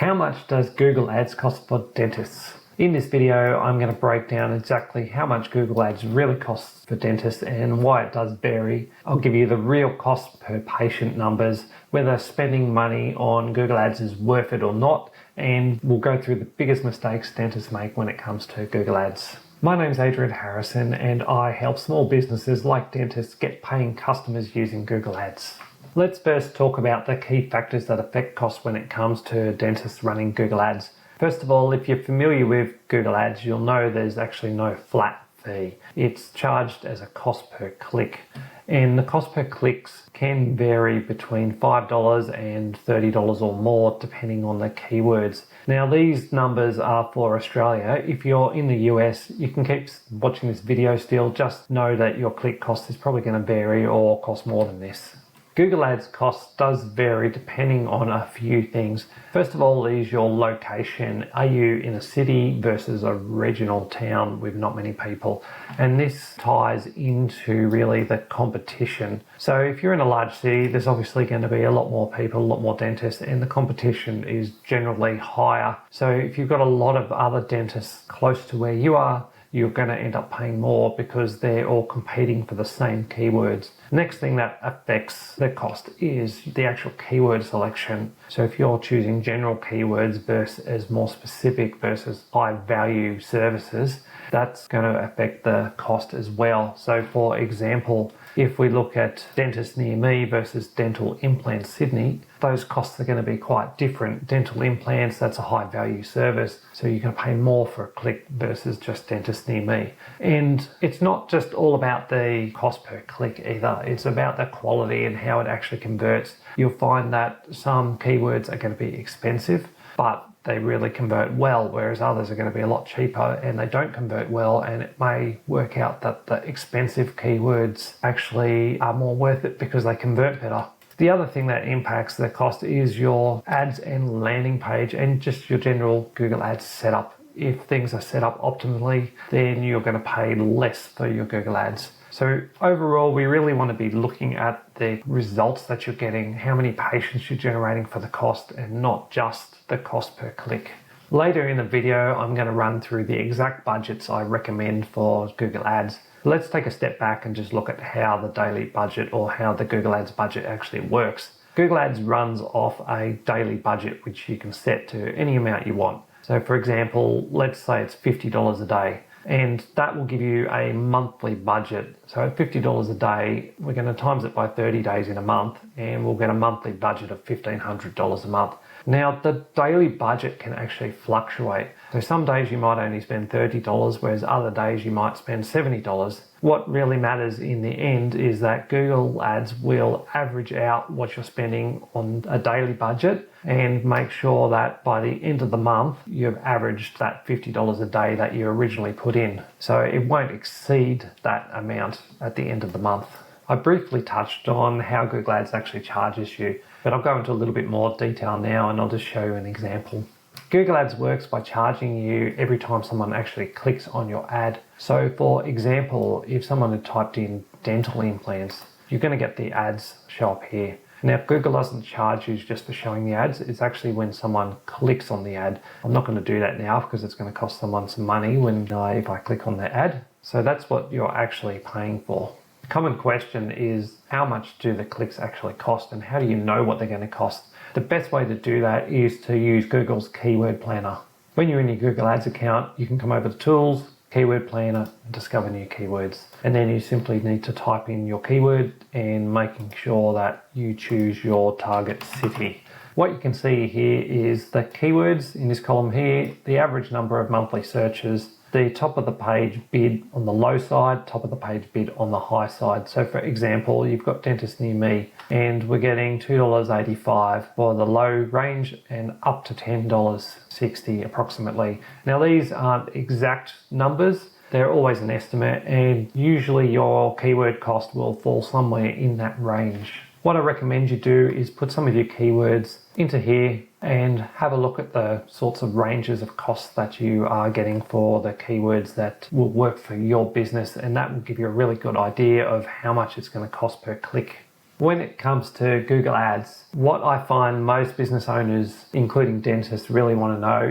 How much does Google Ads cost for dentists? In this video, I'm going to break down exactly how much Google Ads really costs for dentists and why it does vary. I'll give you the real cost per patient numbers, whether spending money on Google Ads is worth it or not, and we'll go through the biggest mistakes dentists make when it comes to Google Ads. My name's Adrian Harrison and I help small businesses like dentists get paying customers using Google Ads. Let's first talk about the key factors that affect costs when it comes to dentists running Google Ads. First of all, if you're familiar with Google Ads, you'll know there's actually no flat fee. It's charged as a cost per click. And the cost per clicks can vary between $5 and $30 or more depending on the keywords. Now these numbers are for Australia. If you're in the US, you can keep watching this video still. Just know that your click cost is probably going to vary or cost more than this. Google Ads cost does vary depending on a few things. First of all is your location. Are you in a city versus a regional town with not many people? And this ties into really the competition. So if you're in a large city, there's obviously going to be a lot more people, a lot more dentists, and the competition is generally higher. So if you've got a lot of other dentists close to where you are, you're going to end up paying more because they're all competing for the same keywords. Next thing that affects the cost is the actual keyword selection. So if you're choosing general keywords versus more specific versus high value services, that's going to affect the cost as well. So for example, if we look at Dentist Near Me versus Dental Implants Sydney, those costs are going to be quite different. Dental implants, that's a high value service, so you're going to pay more for a click versus just Dentist Near Me. And it's not just all about the cost per click either, it's about the quality and how it actually converts. You'll find that some keywords are going to be expensive, but they really convert well, whereas others are going to be a lot cheaper and they don't convert well, and it may work out that the expensive keywords actually are more worth it because they convert better. The other thing that impacts the cost is your ads and landing page and just your general Google Ads setup. If things are set up optimally, then you're going to pay less for your Google Ads. So overall, we really want to be looking at the results that you're getting, how many patients you're generating for the cost, and not just the cost per click. Later in the video, I'm going to run through the exact budgets I recommend for Google Ads. Let's take a step back and just look at how the daily budget or how the Google Ads budget actually works. Google Ads runs off a daily budget which you can set to any amount you want. So for example, let's say it's $50 a day. And that will give you a monthly budget. So at $50 a day, we're going to times it by 30 days in a month, and we'll get a monthly budget of $1,500 a month. Now, the daily budget can actually fluctuate. So some days you might only spend $30, whereas other days you might spend $70. What really matters in the end is that Google Ads will average out what you're spending on a daily budget and make sure that by the end of the month, you've averaged that $50 a day that you originally put in. So it won't exceed that amount at the end of the month. I briefly touched on how Google Ads actually charges you, but I'll go into a little bit more detail now and I'll just show you an example. Google Ads works by charging you every time someone actually clicks on your ad. So for example, if someone had typed in dental implants, you're going to get the ads show up here. Now, Google doesn't charge you just for showing the ads. It's actually when someone clicks on the ad. I'm not going to do that now because it's going to cost someone some money if I click on the ad. So that's what you're actually paying for. The common question is, how much do the clicks actually cost and how do you know what they're going to cost? The best way to do that is to use Google's Keyword Planner. When you're in your Google Ads account, you can come over to Tools, Keyword Planner, and discover new keywords. And then you simply need to type in your keyword and making sure that you choose your target city. What you can see here is the keywords in this column here, the average number of monthly searches, the top of the page bid on the low side, top of the page bid on the high side. So for example, you've got Dentist Near Me and we're getting $2.85 for the low range and up to $10.60 approximately. Now these aren't exact numbers, they're always an estimate, and usually your keyword cost will fall somewhere in that range. What I recommend you do is put some of your keywords into here and have a look at the sorts of ranges of costs that you are getting for the keywords that will work for your business, and that will give you a really good idea of how much it's going to cost per click. When it comes to Google Ads, what I find most business owners, including dentists, really want to know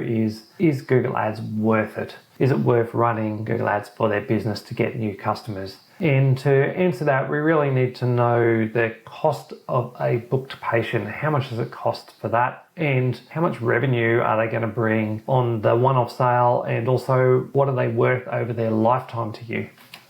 is Google Ads worth it? Is it worth running Google Ads for their business to get new customers? And to answer that, we really need to know the cost of a booked patient. How much does it cost for that? And how much revenue are they going to bring on the one-off sale? And also, what are they worth over their lifetime to you?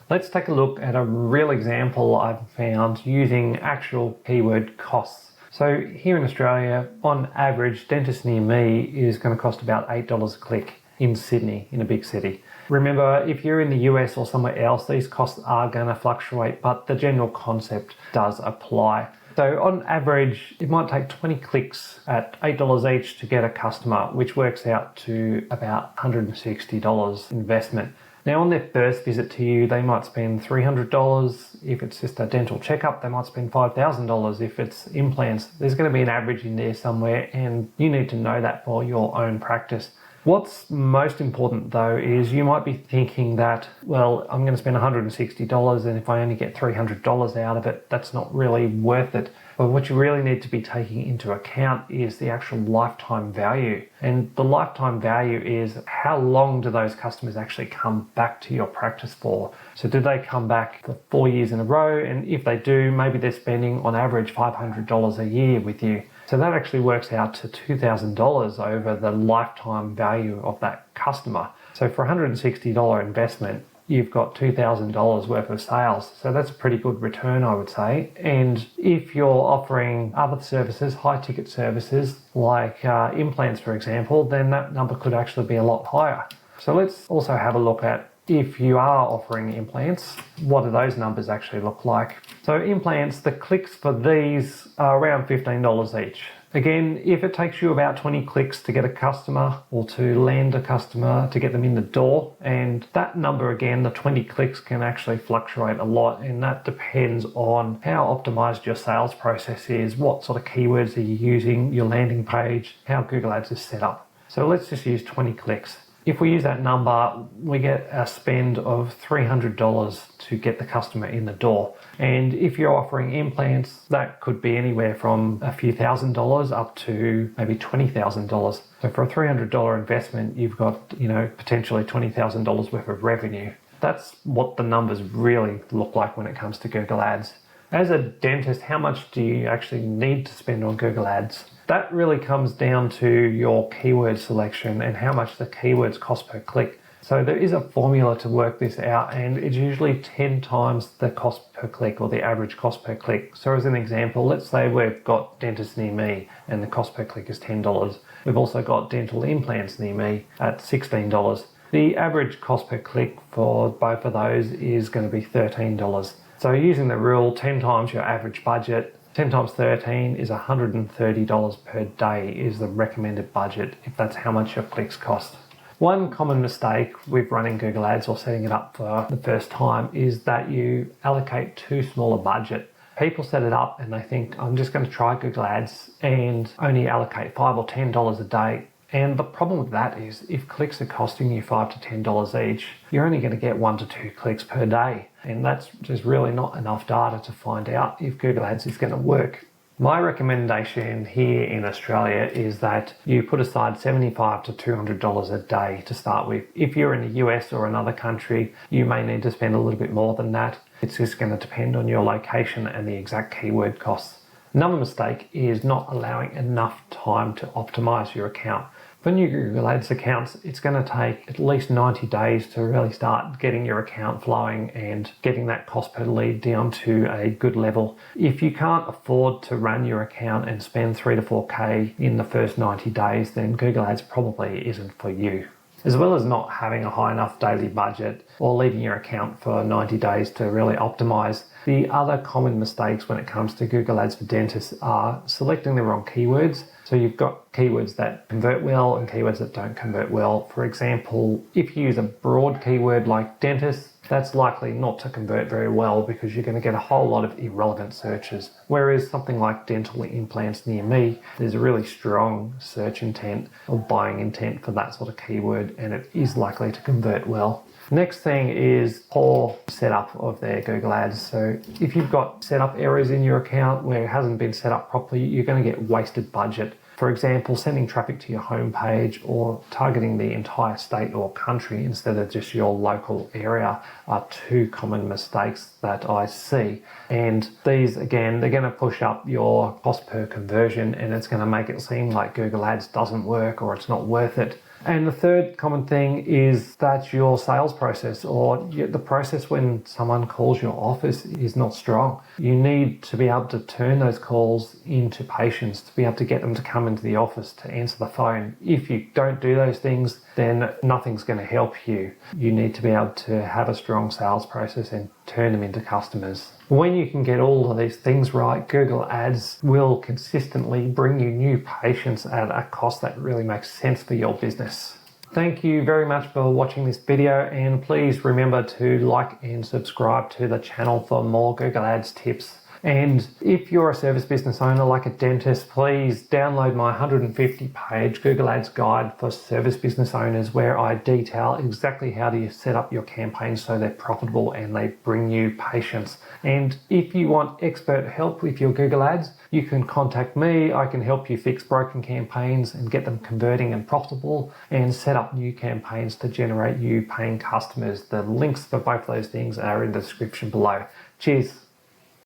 Let's take a look at a real example I've found using actual keyword costs. So here in Australia, on average, dentist near me is going to cost about $8 a click in Sydney, in a big city. Remember, if you're in the US or somewhere else, these costs are going to fluctuate, but the general concept does apply. So on average, it might take 20 clicks at $8 each to get a customer, which works out to about $160 investment. Now, on their first visit to you, they might spend $300. If it's just a dental checkup, they might spend $5,000. If it's implants, there's going to be an average in there somewhere, and you need to know that for your own practice. What's most important though is you might be thinking that, well, I'm going to spend $160 and if I only get $300 out of it, that's not really worth it. But what you really need to be taking into account is the actual lifetime value. And the lifetime value is how long do those customers actually come back to your practice for? So do they come back for 4 years in a row? And if they do, maybe they're spending on average $500 a year with you. So that actually works out to $2,000 over the lifetime value of that customer. So for $160 investment, you've got $2,000 worth of sales. So that's a pretty good return, I would say. And if you're offering other services, high ticket services, like implants, for example, then that number could actually be a lot higher. So let's also have a look at, if you are offering implants, what do those numbers actually look like? So implants, the clicks for these are around $15 each. Again, if it takes you about 20 clicks to get a customer or to land a customer, to get them in the door, and that number again, the 20 clicks, can actually fluctuate a lot, and that depends on how optimized your sales process is, what sort of keywords are you using, your landing page, how Google Ads is set up. So let's just use 20 clicks. If we use that number, we get a spend of $300 to get the customer in the door. And if you're offering implants, that could be anywhere from a few $1,000s up to maybe $20,000. So for a $300 investment, you've got, potentially $20,000 worth of revenue. That's what the numbers really look like when it comes to Google Ads. As a dentist, how much do you actually need to spend on Google Ads? That really comes down to your keyword selection and how much the keywords cost per click. So there is a formula to work this out, and it's usually 10 times the cost per click, or the average cost per click. So as an example, let's say we've got dentists near me and the cost per click is $10. We've also got dental implants near me at $16. The average cost per click for both of those is going to be $13. So using the rule, 10 times your average budget, 10 times 13 is $130 per day is the recommended budget, if that's how much your clicks cost. One common mistake with running Google Ads or setting it up for the first time is that you allocate too small a budget. People set it up and they think, I'm just going to try Google Ads and only allocate $5 or $10 a day. And the problem with that is, if clicks are costing you $5 to $10 each, you're only going to get 1 to 2 clicks per day. And that's just really not enough data to find out if Google Ads is going to work. My recommendation here in Australia is that you put aside $75 to $200 a day to start with. If you're in the US or another country, you may need to spend a little bit more than that. It's just going to depend on your location and the exact keyword costs. Another mistake is not allowing enough time to optimize your account. For new Google Ads accounts, it's going to take at least 90 days to really start getting your account flowing and getting that cost per lead down to a good level. If you can't afford to run your account and spend 3 to 4K in the first 90 days, then Google Ads probably isn't for you. As well as not having a high enough daily budget or leaving your account for 90 days to really optimize, the other common mistakes when it comes to Google Ads for dentists are selecting the wrong keywords. So you've got keywords that convert well and keywords that don't convert well. For example, if you use a broad keyword like dentist, that's likely not to convert very well because you're going to get a whole lot of irrelevant searches. Whereas something like dental implants near me, there's a really strong search intent or buying intent for that sort of keyword, and it is likely to convert well. Next thing is poor setup of their Google Ads. So if you've got setup errors in your account where it hasn't been set up properly, you're going to get wasted budget. For example, sending traffic to your homepage or targeting the entire state or country instead of just your local area are two common mistakes that I see. And these, again, they're going to push up your cost per conversion, and it's going to make it seem like Google Ads doesn't work or it's not worth it. And the third common thing is that your sales process or the process when someone calls your office is not strong. You need to be able to turn those calls into patients, to be able to get them to come into the office to answer the phone. If you don't do those things, then nothing's going to help you. You need to be able to have a strong sales process and turn them into customers. When you can get all of these things right, Google Ads will consistently bring you new patients at a cost that really makes sense for your business. Thank you very much for watching this video, and please remember to like and subscribe to the channel for more Google Ads tips. And if you're a service business owner like a dentist, please download my 150-page Google Ads guide for service business owners, where I detail exactly how to set up your campaigns so they're profitable and they bring you patients. And if you want expert help with your Google Ads, you can contact me. I can help you fix broken campaigns and get them converting and profitable, and set up new campaigns to generate you paying customers. The links for both those things are in the description below. Cheers.